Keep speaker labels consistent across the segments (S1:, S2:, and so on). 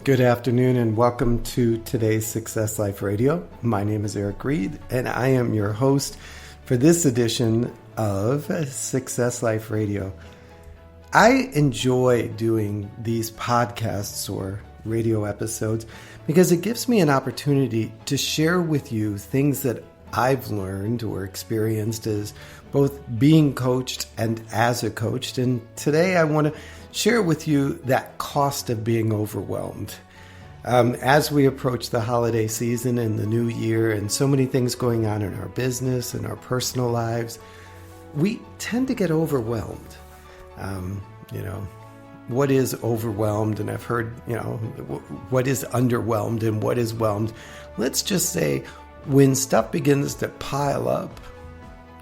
S1: Good afternoon and welcome to today's Success Life Radio. My name is Eric Reed and I am your host for this edition of Success Life Radio. I enjoy doing these podcasts or radio episodes because it gives me an opportunity to share with you things that I've learned or experienced as both being coached and as a coach. And today I want to share with you that cost of being overwhelmed. As we approach the holiday season and the new year and so many things going on in our business and our personal lives, we tend to get overwhelmed. What is overwhelmed? And I've heard, what is underwhelmed and what is whelmed? Let's just say when stuff begins to pile up,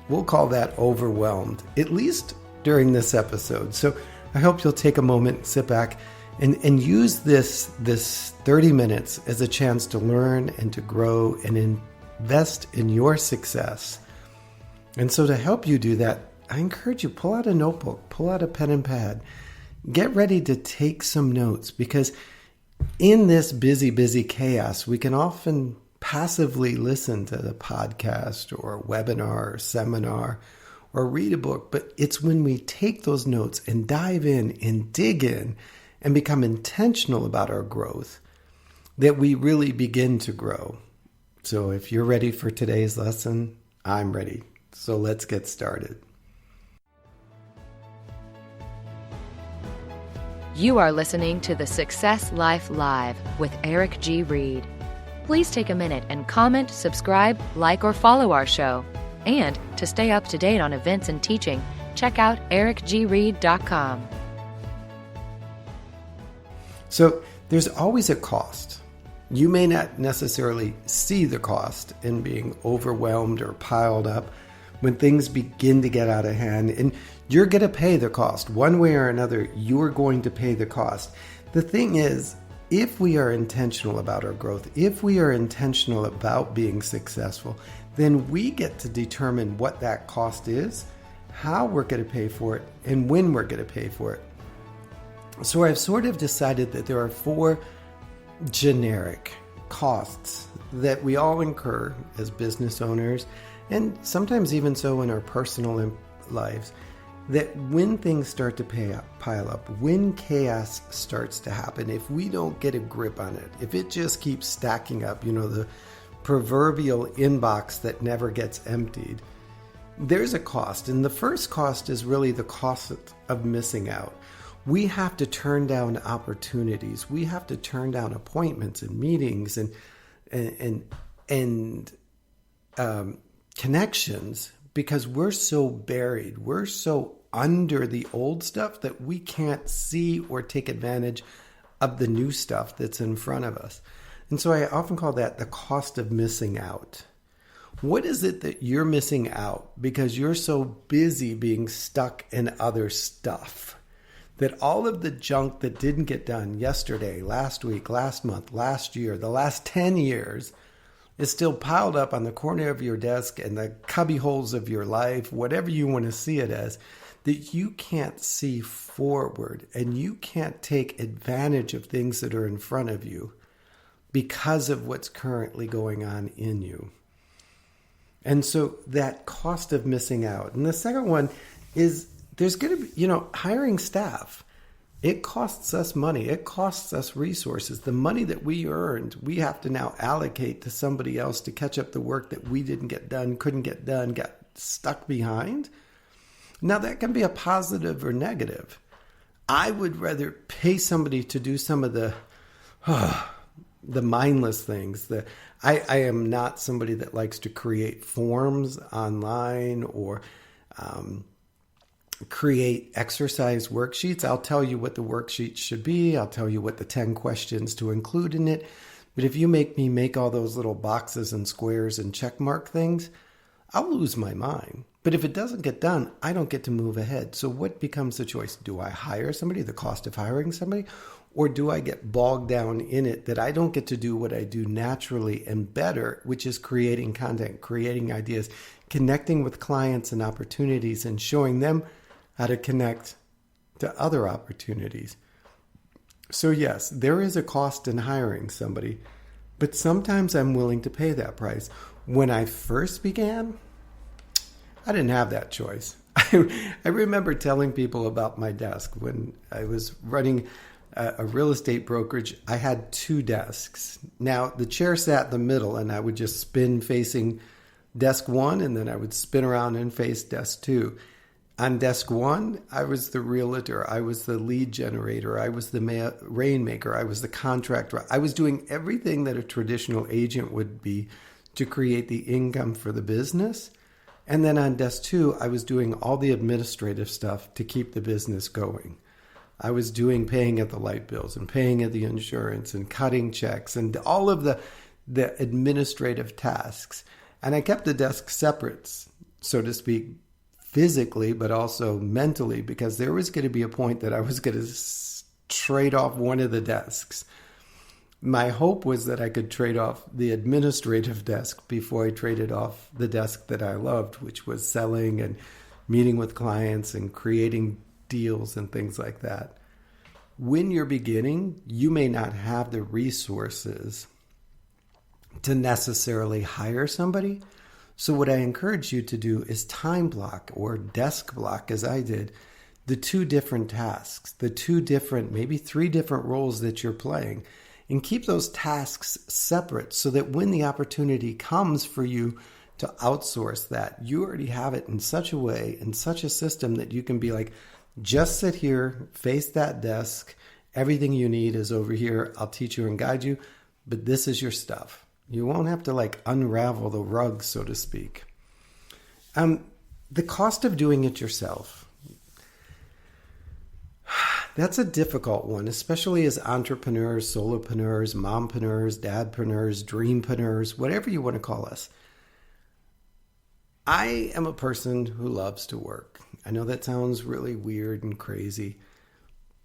S1: we'll call that overwhelmed, at least during this episode. So I hope you'll take a moment, sit back, and use this 30 minutes as a chance to learn and to grow and invest in your success. And so to help you do that, I encourage you, pull out a notebook, pull out a pen and pad, get ready to take some notes, because in this busy chaos, we can often passively listen to the podcast or webinar or seminar or read a book, but it's when we take those notes and dive in and dig in and become intentional about our growth that we really begin to grow. So if you're ready for today's lesson, I'm ready. So let's get started.
S2: You are listening to the Success Life Live with Eric G. Reed. Please take a minute and comment, subscribe, like, or follow our show. And to stay up to date on events and teaching, check out ericgreed.com.
S1: So there's always a cost. You may not necessarily see the cost in being overwhelmed or piled up when things begin to get out of hand, and you're going to pay the cost. One way or another, you're going to pay the cost. The thing is, if we are intentional about our growth, if we are intentional about being successful, then we get to determine what that cost is, how we're going to pay for it, and when we're going to pay for it. So I've sort of decided that there are 4 generic costs that we all incur as business owners, and sometimes even so in our personal lives, that when things start to pile up, when chaos starts to happen, if we don't get a grip on it, if it just keeps stacking up, the proverbial inbox that never gets emptied, there's a cost. And the first cost is really the cost of missing out. We have to turn down opportunities. We have to turn down appointments and meetings and connections because we're so buried. We're so under the old stuff that we can't see or take advantage of the new stuff that's in front of us. And so I often call that the cost of missing out. What is it that you're missing out because you're so busy being stuck in other stuff that all of the junk that didn't get done yesterday, last week, last month, last year, the last 10 years is still piled up on the corner of your desk and the cubby holes of your life, whatever you want to see it as, that you can't see forward and you can't take advantage of things that are in front of you because of what's currently going on in you. And so that cost of missing out. And the second one is there's going to be, hiring staff. It costs us money. It costs us resources. The money that we earned, we have to now allocate to somebody else to catch up the work that we didn't get done, couldn't get done, got stuck behind. Now that can be a positive or negative. I would rather pay somebody to do some of the mindless things. I am not somebody that likes to create forms online or create exercise worksheets. I'll tell you what the worksheet should be. I'll tell you what the 10 questions to include in it. But if you make me make all those little boxes and squares and check mark things, I'll lose my mind. But if it doesn't get done, I don't get to move ahead. So what becomes the choice? Do I hire somebody, the cost of hiring somebody? Or do I get bogged down in it that I don't get to do what I do naturally and better, which is creating content, creating ideas, connecting with clients and opportunities, and showing them how to connect to other opportunities. So yes, there is a cost in hiring somebody, but sometimes I'm willing to pay that price. When I first began, I didn't have that choice. I remember telling people about my desk when I was running a real estate brokerage. I had two desks. Now, the chair sat in the middle, and I would just spin facing desk one, and then I would spin around and face desk two. On desk one, I was the realtor. I was the lead generator. I was the rainmaker. I was the contractor. I was doing everything that a traditional agent would be to create the income for the business. And then on desk two, I was doing all the administrative stuff to keep the business going. I was doing paying at the light bills and paying at the insurance and cutting checks and all of the administrative tasks. And I kept the desk separate, so to speak, physically, but also mentally, because there was going to be a point that I was going to trade off one of the desks. My hope was that I could trade off the administrative desk before I traded off the desk that I loved, which was selling and meeting with clients and creating deals and things like that. When you're beginning, you may not have the resources to necessarily hire somebody. So what I encourage you to do is time block or desk block, as I did, the two different tasks, the two different, maybe three different roles that you're playing, and keep those tasks separate so that when the opportunity comes for you to outsource that, you already have it in such a way, in such a system that you can be like, just sit here, face that desk. Everything you need is over here. I'll teach you and guide you, but this is your stuff. You won't have to like unravel the rug, so to speak. The cost of doing it yourself. That's a difficult one, especially as entrepreneurs, solopreneurs, mompreneurs, dadpreneurs, dreampreneurs, whatever you want to call us. I am a person who loves to work. I know that sounds really weird and crazy,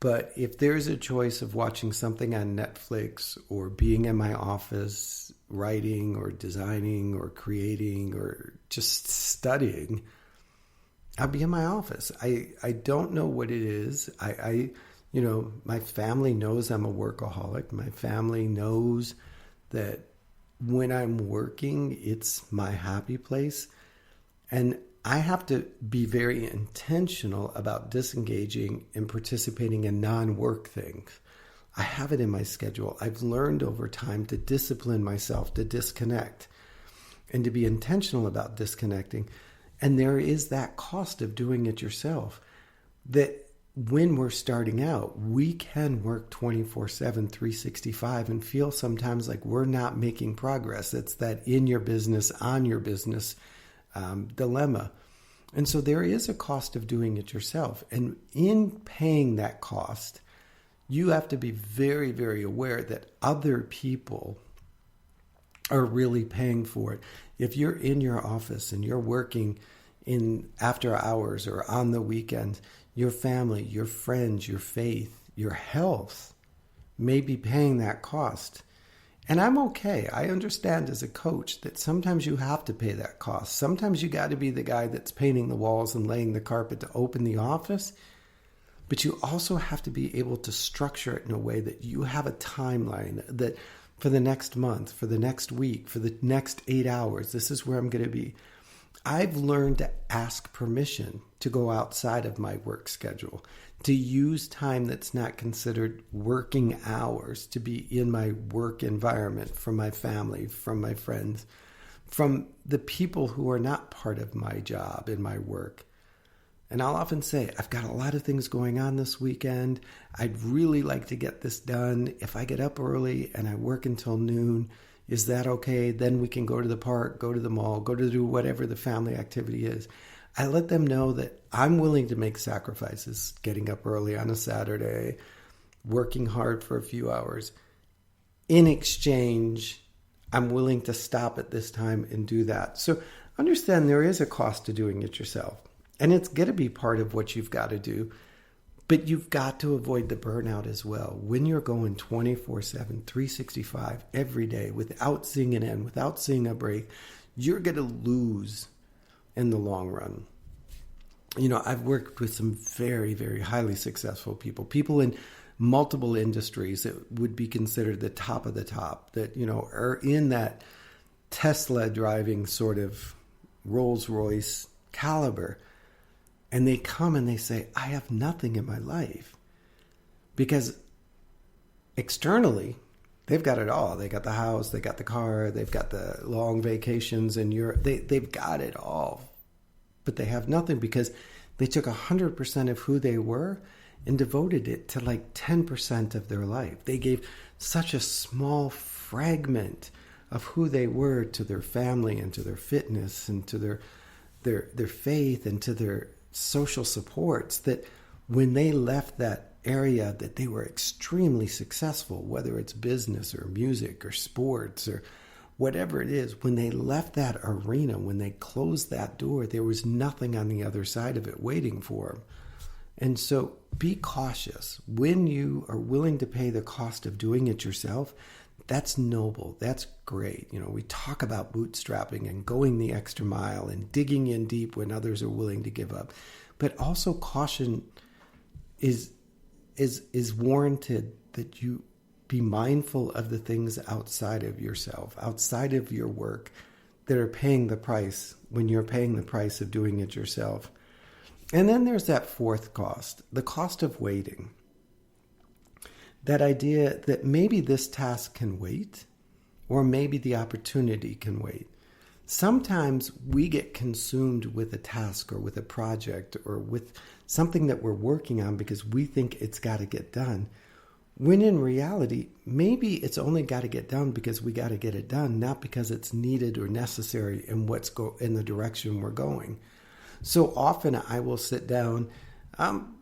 S1: but if there's a choice of watching something on Netflix or being in my office, writing or designing or creating or just studying, I'll be in my office. I don't know what it is. My family knows I'm a workaholic. My family knows that when I'm working, it's my happy place. And I have to be very intentional about disengaging and participating in non-work things. I have it in my schedule. I've learned over time to discipline myself, to disconnect, and to be intentional about disconnecting. And there is that cost of doing it yourself, that when we're starting out, we can work 24/7, 365 and feel sometimes like we're not making progress. It's that in your business, on your business dilemma. And so there is a cost of doing it yourself. And in paying that cost, you have to be very, very aware that other people are really paying for it. If you're in your office and you're working in after hours or on the weekends, your family, your friends, your faith, your health may be paying that cost. And I'm okay. I understand as a coach that sometimes you have to pay that cost. Sometimes you got to be the guy that's painting the walls and laying the carpet to open the office. But you also have to be able to structure it in a way that you have a timeline that for the next month, for the next week, for the next 8 hours, this is where I'm going to be. I've learned to ask permission to go outside of my work schedule, to use time that's not considered working hours to be in my work environment, from my family, from my friends, from the people who are not part of my job and my work. And I'll often say, I've got a lot of things going on this weekend. I'd really like to get this done. If I get up early and I work until noon, is that okay? Then we can go to the park, go to the mall, go to do whatever the family activity is. I let them know that I'm willing to make sacrifices, getting up early on a Saturday, working hard for a few hours. In exchange, I'm willing to stop at this time and do that. So understand there is a cost to doing it yourself. And it's going to be part of what you've got to do. But you've got to avoid the burnout as well. When you're going 24/7, 365 every day without seeing an end, without seeing a break, you're going to lose in the long run. You know, I've worked with some very, very highly successful people in multiple industries that would be considered the top of the top, that, are in that Tesla driving sort of Rolls Royce caliber. And they come and they say, I have nothing in my life. Because externally, they've got it all. They got the house, they got the car, they've got the long vacations in Europe. They've got it all. But they have nothing because they took 100% of who they were and devoted it to like 10% of their life. They gave such a small fragment of who they were to their family and to their fitness and to their faith and to their social supports, that when they left that area that they were extremely successful, whether it's business or music or sports or whatever it is, when they left that arena, when they closed that door, there was nothing on the other side of it waiting for them. And so be cautious. When you are willing to pay the cost of doing it yourself, that's noble. That's great. We talk about bootstrapping and going the extra mile and digging in deep when others are willing to give up. But also caution is warranted, that you be mindful of the things outside of yourself, outside of your work, that are paying the price when you're paying the price of doing it yourself. And then there's that fourth cost, the cost of waiting. That idea that maybe this task can wait, or maybe the opportunity can wait. Sometimes we get consumed with a task or with a project or with something that we're working on because we think it's got to get done. When in reality, maybe it's only got to get done because we got to get it done, not because it's needed or necessary in in the direction we're going. So often I will sit down,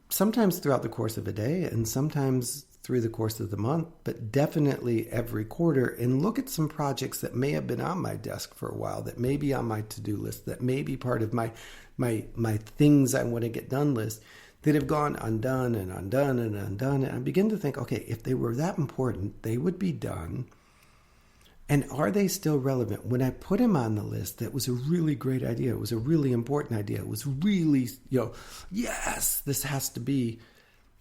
S1: sometimes throughout the course of a day and sometimes through the course of the month, but definitely every quarter, and look at some projects that may have been on my desk for a while, that may be on my to-do list, that may be part of my things I want to get done list, that have gone undone and undone and undone. And I begin to think, okay, if they were that important, they would be done. And are they still relevant? When I put them on the list, that was a really great idea. It was a really important idea. It was really, yes, this has to be.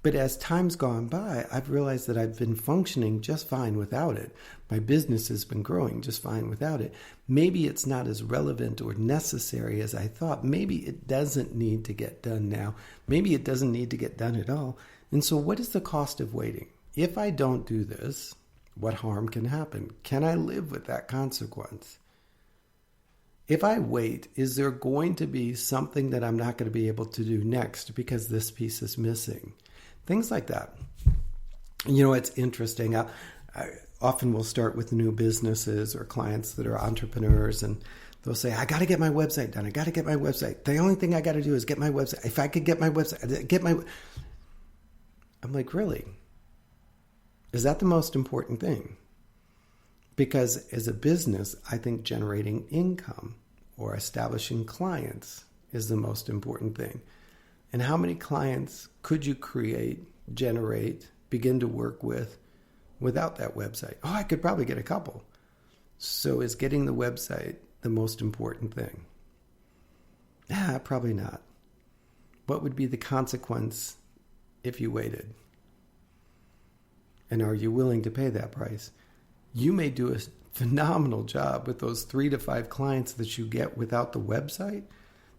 S1: But as time's gone by, I've realized that I've been functioning just fine without it. My business has been growing just fine without it. Maybe it's not as relevant or necessary as I thought. Maybe it doesn't need to get done now. Maybe it doesn't need to get done at all. And so what is the cost of waiting? If I don't do this, what harm can happen? Can I live with that consequence? If I wait, is there going to be something that I'm not going to be able to do next because this piece is missing? Things like that. It's interesting. I often will start with new businesses or clients that are entrepreneurs, and they'll say, I got to get my website done. I got to get my website. The only thing I got to do is get my website. If I could get my website, I'm like, really? Is that the most important thing? Because as a business, I think generating income or establishing clients is the most important thing. And how many clients could you create, generate, begin to work with without that website? Oh, I could probably get a couple. So is getting the website the most important thing? Probably not. What would be the consequence if you waited? And are you willing to pay that price? You may do a phenomenal job with those 3 to 5 clients that you get without the website,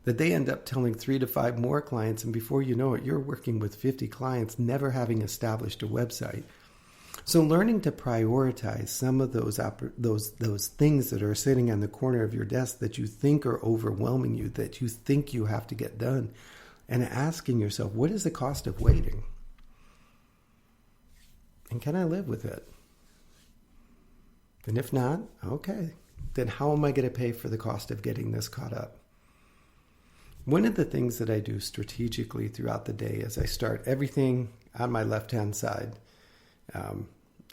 S1: that they end up telling 3 to 5 more clients, and before you know it, you're working with 50 clients, never having established a website. So learning to prioritize some of those things that are sitting on the corner of your desk that you think are overwhelming you, that you think you have to get done, and asking yourself, what is the cost of waiting? And can I live with it? And if not, okay, then how am I going to pay for the cost of getting this caught up? One of the things that I do strategically throughout the day is I start everything on my left-hand side.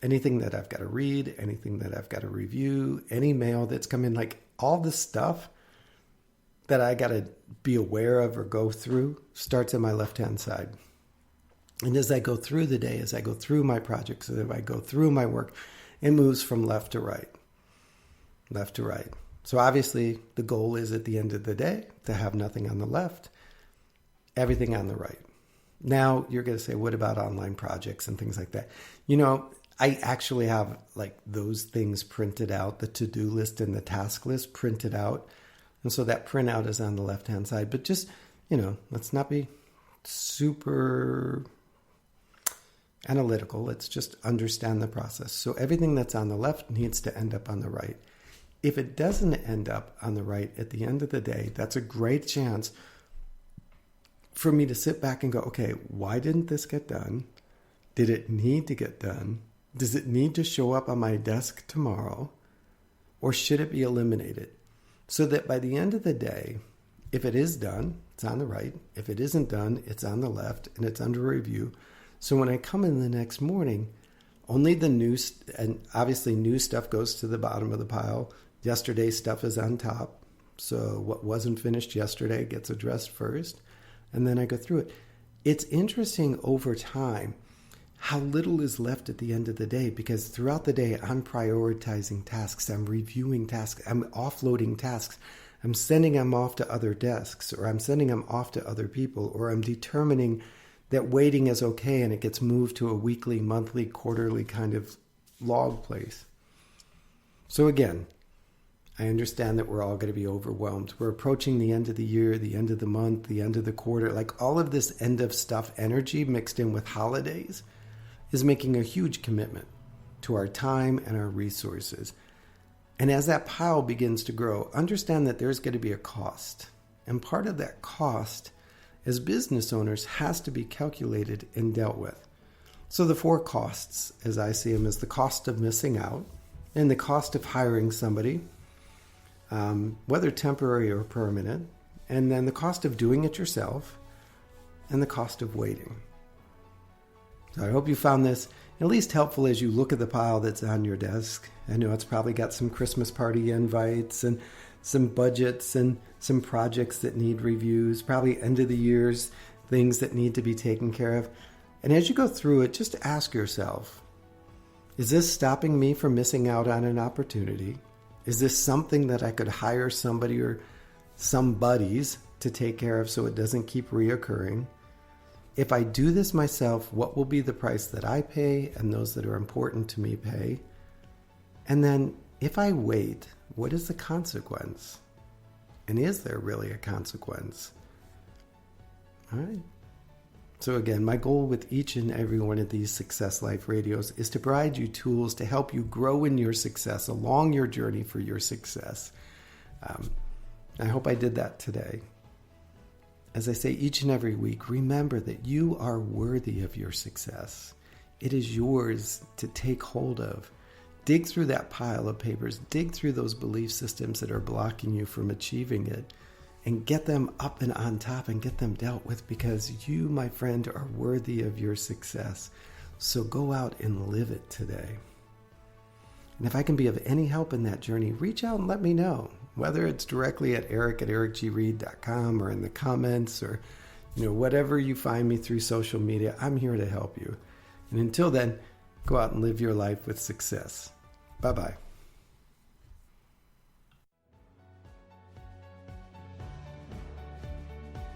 S1: Anything that I've got to read, anything that I've got to review, any mail that's come in, like all the stuff that I got to be aware of or go through starts on my left-hand side. And as I go through the day, as I go through my projects, as I go through my work, it moves from left to right. Left to right. So obviously the goal is at the end of the day to have nothing on the left, everything on the right. Now you're going to say, what about online projects and things like that? I actually have like those things printed out, the to-do list and the task list printed out. And so that printout is on the left-hand side. But just, let's not be super analytical. Let's just understand the process. So everything that's on the left needs to end up on the right. If it doesn't end up on the right at the end of the day, that's a great chance for me to sit back and go, okay, why didn't this get done? Did it need to get done? Does it need to show up on my desk tomorrow? Or should it be eliminated? So that by the end of the day, if it is done, it's on the right. If it isn't done, it's on the left and it's under review. So when I come in the next morning, only the new, and obviously new stuff goes to the bottom of the pile. Yesterday's stuff is on top. So what wasn't finished yesterday gets addressed first. And then I go through it. It's interesting over time how little is left at the end of the day, because throughout the day, I'm prioritizing tasks. I'm reviewing tasks. I'm offloading tasks. I'm sending them off to other desks, or I'm sending them off to other people, or I'm determining that waiting is okay and it gets moved to a weekly, monthly, quarterly kind of log place. So again, I understand that we're all going to be overwhelmed. We're approaching the end of the year, the end of the month, the end of the quarter. Like all of this end of stuff energy mixed in with holidays is making a huge commitment to our time and our resources. And as that pile begins to grow, understand that there's going to be a cost. And part of that cost as business owners has to be calculated and dealt with. So the 4 costs, as I see them, is the cost of missing out and the cost of hiring somebody, whether temporary or permanent, and then the cost of doing it yourself and the cost of waiting. So I hope you found this at least helpful as you look at the pile that's on your desk. I know it's probably got some Christmas party invites and some budgets and some projects that need reviews, probably end of the year's things that need to be taken care of. And as you go through it, just ask yourself, is this stopping me from missing out on an opportunity? Is this something that I could hire somebody or some buddies to take care of so it doesn't keep reoccurring? If I do this myself, what will be the price that I pay and those that are important to me pay? And then if I wait, what is the consequence? And is there really a consequence? All right. So again, my goal with each and every one of these Success Life radios is to provide you tools to help you grow in your success along your journey for your success. I hope I did that today. As I say each and every week, remember that you are worthy of your success. It is yours to take hold of. Dig through that pile of papers. Dig through those belief systems that are blocking you from achieving it and get them up and on top and get them dealt with, because you, my friend, are worthy of your success. So go out and live it today. And if I can be of any help in that journey, reach out and let me know, whether it's directly at eric@ericgreed.com or in the comments, or whatever you find me through social media. I'm here to help you. And until then, go out and live your life with success. Bye-bye.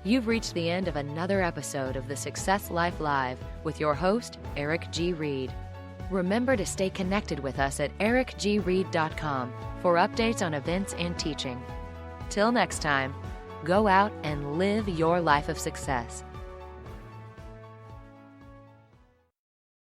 S2: You've reached the end of another episode of the Success Life Live with your host, Eric G. Reed. Remember to stay connected with us at ericgreed.com for updates on events and teaching. Till next time, go out and live your life of success.